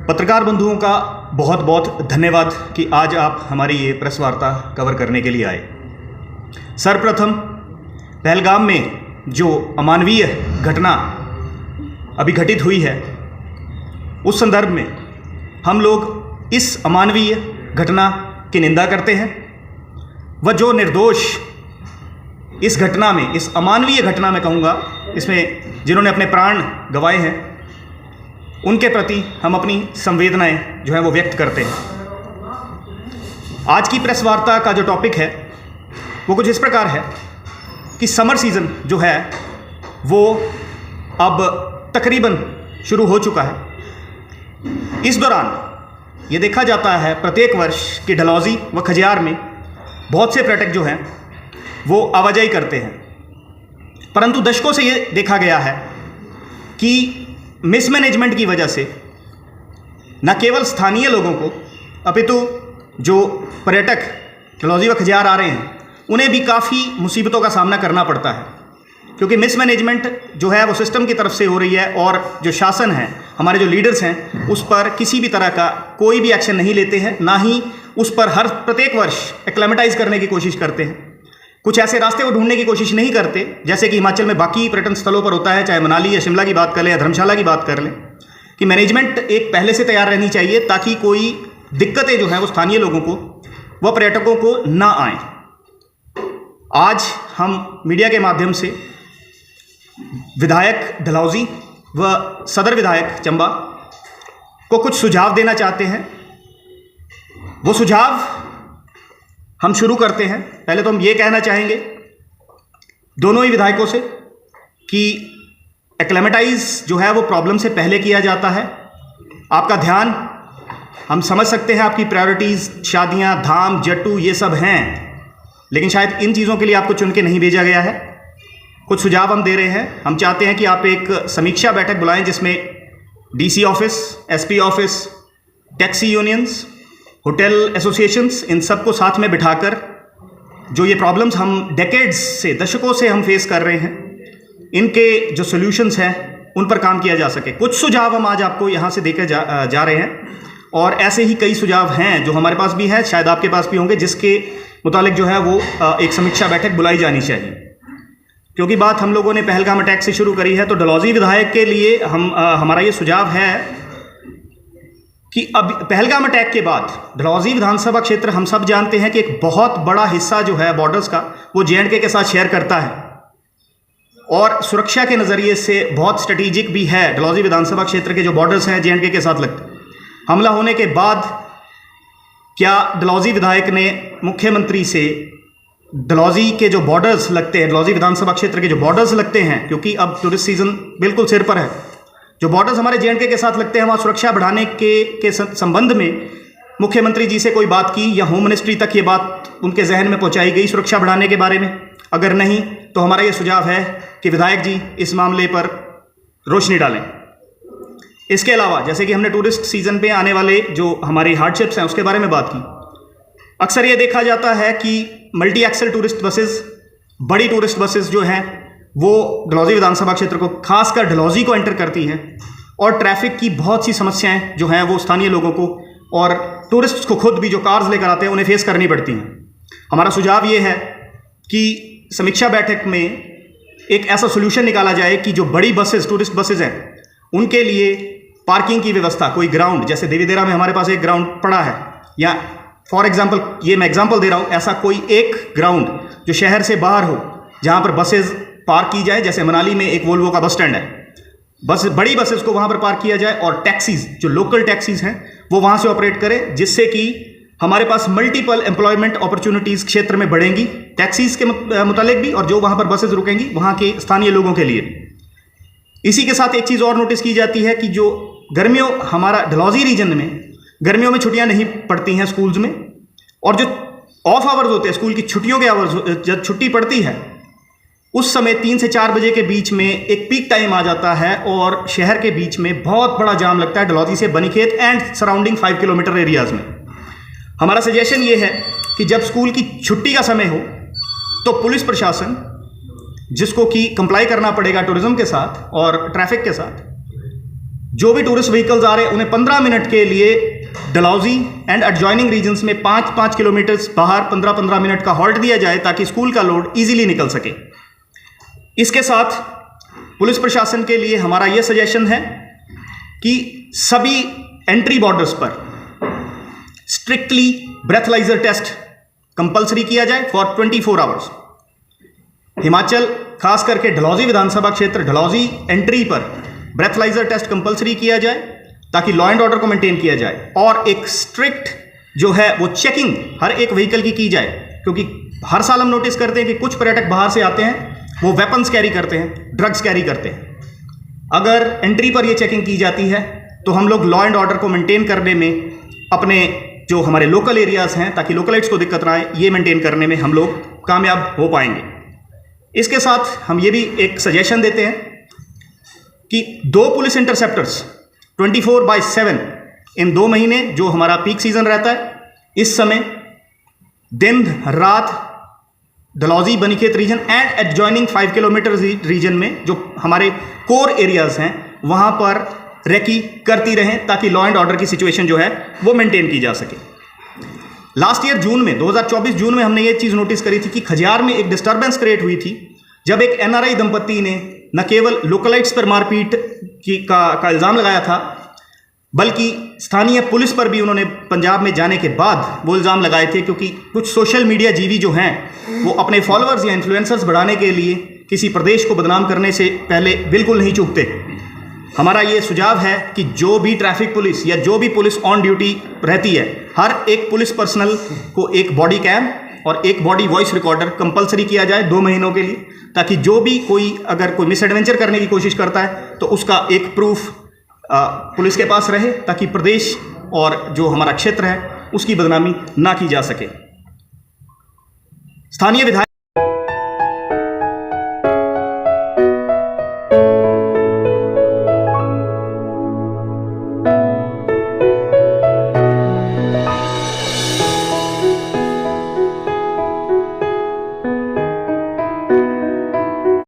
पत्रकार बंधुओं का बहुत बहुत धन्यवाद कि आज आप हमारी ये प्रेस वार्ता कवर करने के लिए आए। सर्वप्रथम पहलगाम में जो अमानवीय घटना अभी घटित हुई है, उस संदर्भ में हम लोग इस अमानवीय घटना की निंदा करते हैं व जो निर्दोष इस घटना में, इस अमानवीय घटना में कहूँगा, इसमें जिन्होंने अपने प्राण गंवाए हैं, उनके प्रति हम अपनी संवेदनाएं जो है वो व्यक्त करते हैं। आज की प्रेस वार्ता का जो टॉपिक है वो कुछ इस प्रकार है कि समर सीज़न जो है वो अब तकरीबन शुरू हो चुका है। इस दौरान ये देखा जाता है प्रत्येक वर्ष कि डलहौजी व खजियार में बहुत से पर्यटक जो हैं वो आवाजाही करते हैं, परंतु दशकों से ये देखा गया है कि मिसमैनेजमेंट की वजह से न केवल स्थानीय लोगों को अपितु जो पर्यटक डलहौजी व खजियार आ रहे हैं उन्हें भी काफ़ी मुसीबतों का सामना करना पड़ता है, क्योंकि मिसमैनेजमेंट जो है वो सिस्टम की तरफ से हो रही है और जो शासन है, हमारे जो लीडर्स हैं, उस पर किसी भी तरह का कोई भी एक्शन नहीं लेते हैं, ना ही उस पर हर प्रत्येक वर्ष एक्लेमेटाइज करने की कोशिश करते हैं। कुछ ऐसे रास्ते वो ढूंढने की कोशिश नहीं करते जैसे कि हिमाचल में बाकी पर्यटन स्थलों पर होता है, चाहे मनाली या शिमला की बात कर लें या धर्मशाला की बात कर लें, कि मैनेजमेंट एक पहले से तैयार रहनी चाहिए ताकि कोई दिक्कतें जो हैं वो स्थानीय लोगों को व पर्यटकों को ना आए। आज हम मीडिया के माध्यम से विधायक डलहौजी व सदर विधायक चंबा को कुछ सुझाव देना चाहते हैं। वो सुझाव हम शुरू करते हैं। पहले तो हम ये कहना चाहेंगे दोनों ही विधायकों से कि एक्लेमेटाइज जो है वो प्रॉब्लम से पहले किया जाता है। आपका ध्यान, हम समझ सकते हैं आपकी प्रायोरिटीज़ शादियां, धाम, जट्टू ये सब हैं, लेकिन शायद इन चीज़ों के लिए आपको चुन के नहीं भेजा गया है। कुछ सुझाव हम दे रहे हैं। हम चाहते हैं कि आप एक समीक्षा बैठक बुलाएं जिसमें DC office, SP office, taxi unions, hotel associations, इन सबको साथ में बिठाकर जो ये प्रॉब्लम्स हम डेकेड्स से, दशकों से हम फेस कर रहे हैं, इनके जो सॉल्यूशंस हैं उन पर काम किया जा सके। कुछ सुझाव हम आज आपको यहाँ से देकर जा रहे हैं और ऐसे ही कई सुझाव हैं जो हमारे पास भी हैं, शायद आपके पास भी होंगे, जिसके मुतालिक जो है वो एक समीक्षा बैठक बुलाई जानी चाहिए। क्योंकि बात हम लोगों ने पहलगाम अटैक से शुरू करी है, तो डलहौजी विधायक के लिए हमारा ये सुझाव है कि अब पहलगाम अटैक के बाद डलहौजी विधानसभा क्षेत्र, हम सब जानते हैं कि एक बहुत बड़ा हिस्सा जो है बॉर्डर्स का वो जे.एंड.के के साथ शेयर करता है और सुरक्षा के नज़रिए से बहुत स्ट्रेटेजिक भी है। डलहौजी विधानसभा क्षेत्र के जो बॉर्डर्स हैं जे.एंड.के के साथ लगते, हमला होने के बाद क्या डलहौजी विधायक ने मुख्यमंत्री से डलहौजी के जो बॉर्डर्स लगते हैं, डलहौजी विधानसभा क्षेत्र के जो बॉर्डर्स लगते हैं, क्योंकि अब टूरिस्ट सीजन बिल्कुल सिर पर है, जो बॉर्डर्स हमारे जे.एंड.के के साथ लगते हैं, वहाँ सुरक्षा बढ़ाने के संबंध में मुख्यमंत्री जी से कोई बात की या होम मिनिस्ट्री तक ये बात उनके जहन में पहुँचाई गई सुरक्षा बढ़ाने के बारे में? अगर नहीं, तो हमारा ये सुझाव है कि विधायक जी इस मामले पर रोशनी डालें। इसके अलावा जैसे कि हमने टूरिस्ट सीजन पे आने वाले जो हमारी हार्डशिप्स हैं उसके बारे में बात की, अक्सर ये देखा जाता है कि मल्टी एक्सल टूरिस्ट बसेस, बड़ी टूरिस्ट बसेस जो हैं वो डलहौजी विधानसभा क्षेत्र को, खासकर डलहौजी को एंटर करती हैं और ट्रैफिक की बहुत सी समस्याएं जो हैं वो स्थानीय लोगों को और टूरिस्ट्स को खुद भी जो कार्स लेकर आते हैं उन्हें फेस करनी पड़ती हैं। हमारा सुझाव ये है कि समीक्षा बैठक में एक ऐसा सोल्यूशन निकाला जाए कि जो बड़ी बसेस, टूरिस्ट बसेज हैं, उनके लिए पार्किंग की व्यवस्था, कोई ग्राउंड, जैसे देवीदेरा में हमारे पास एक ग्राउंड पड़ा है, या फॉर एग्जांपल, ये मैं एग्जांपल दे रहा हूँ, ऐसा कोई एक ग्राउंड जो शहर से बाहर हो जहाँ पर बसेज पार्क की जाए। जैसे मनाली में एक वोल्वो का बस स्टैंड है, बस बड़ी बसेस को वहाँ पर पार्क किया जाए और टैक्सीज, जो लोकल टैक्सीज हैं, वो वहाँ से ऑपरेट करें, जिससे कि हमारे पास मल्टीपल एम्प्लॉयमेंट अपॉर्चुनिटीज़ क्षेत्र में बढ़ेंगी, टैक्सीज के मुतालिक भी और जो वहाँ पर बसेज रुकेंगी वहाँ के स्थानीय लोगों के लिए। इसी के साथ एक चीज़ और नोटिस की जाती है कि जो गर्मियों, हमारा डलहौजी रीजन में गर्मियों में छुट्टियां नहीं पड़ती हैं स्कूल्स में, और जो ऑफ आवर्स होते हैं, स्कूल की छुट्टियों के आवर्स, जब छुट्टी पड़ती है उस समय 3 से 4 बजे के बीच में एक पीक टाइम आ जाता है और शहर के बीच में बहुत बड़ा जाम लगता है डलहौजी से Banikhet and surrounding 5 kilometre areas में। हमारा सजेशन ये है कि जब स्कूल की छुट्टी का समय हो तो पुलिस प्रशासन, जिसको कि कंप्लाई करना पड़ेगा टूरिज्म के साथ और ट्रैफिक के साथ, जो भी टूरिस्ट व्हीकल्स आ रहे हैं उन्हें 15 मिनट के लिए डलहौजी एंड एडजॉइनिंग रीजन्स में 5-5 किलोमीटर बाहर 15-15 मिनट का हॉल्ट दिया जाए ताकि स्कूल का लोड इजीली निकल सके। इसके साथ पुलिस प्रशासन के लिए हमारा यह सजेशन है कि सभी एंट्री बॉर्डर्स पर स्ट्रिक्टली ब्रेथलाइजर टेस्ट कंपलसरी किया जाए फॉर 24 आवर्स। हिमाचल खास करके डलहौजी विधानसभा क्षेत्र डलहौजी एंट्री पर ब्रेथलाइजर टेस्ट कंपलसरी किया जाए ताकि लॉ एंड ऑर्डर को मेंटेन किया जाए और एक स्ट्रिक्ट जो है वो चेकिंग हर एक व्हीकल की जाए, क्योंकि हर साल हम नोटिस करते हैं कि कुछ पर्यटक बाहर से आते हैं, वो वेपन्स कैरी करते हैं, ड्रग्स कैरी करते हैं। अगर एंट्री पर ये चेकिंग की जाती है तो हम लोग लॉ एंड ऑर्डर को मेंटेन करने में अपने जो हमारे लोकल एरियाज़ हैं ताकि लोकलाइट्स को दिक्कत ना आए, ये मेंटेन करने में हम लोग कामयाब हो पाएंगे। इसके साथ हम ये भी एक सजेशन देते हैं कि 2 पुलिस इंटरसेप्टर्स 24/7 इन 2 महीने जो हमारा पीक सीजन रहता है, इस समय दिन रात Dalhousie Banikhet region and adjoining 5 kilometre region में जो हमारे कोर एरियाज हैं वहां पर रेकी करती रहें ताकि लॉ एंड ऑर्डर की सिचुएशन जो है वो मेंटेन की जा सके। लास्ट ईयर जून में 2024 जून में हमने ये चीज़ नोटिस करी थी कि खजियार में एक डिस्टर्बेंस क्रिएट हुई थी जब एक एनआरआई दंपत्ति ने न केवल लोकलाइट्स पर मारपीट का इल्ज़ाम लगाया था, बल्कि स्थानीय पुलिस पर भी उन्होंने पंजाब में जाने के बाद वो इल्ज़ाम लगाए थे, क्योंकि कुछ सोशल मीडिया जीवी जो हैं वो अपने फॉलोअर्स या इन्फ्लुएंसर्स बढ़ाने के लिए किसी प्रदेश को बदनाम करने से पहले बिल्कुल नहीं चूकते। हमारा ये सुझाव है कि जो भी ट्रैफिक पुलिस या जो भी पुलिस ऑन ड्यूटी रहती है, हर एक पुलिस पर्सनल को एक बॉडी कैम और एक बॉडी वॉइस रिकॉर्डर कंपलसरी किया जाए 2 महीनों के लिए, ताकि जो भी अगर कोई मिसएडवेंचर करने की कोशिश करता है तो उसका एक प्रूफ पुलिस के पास रहे ताकि प्रदेश और जो हमारा क्षेत्र है उसकी बदनामी ना की जा सके। स्थानीय विधायक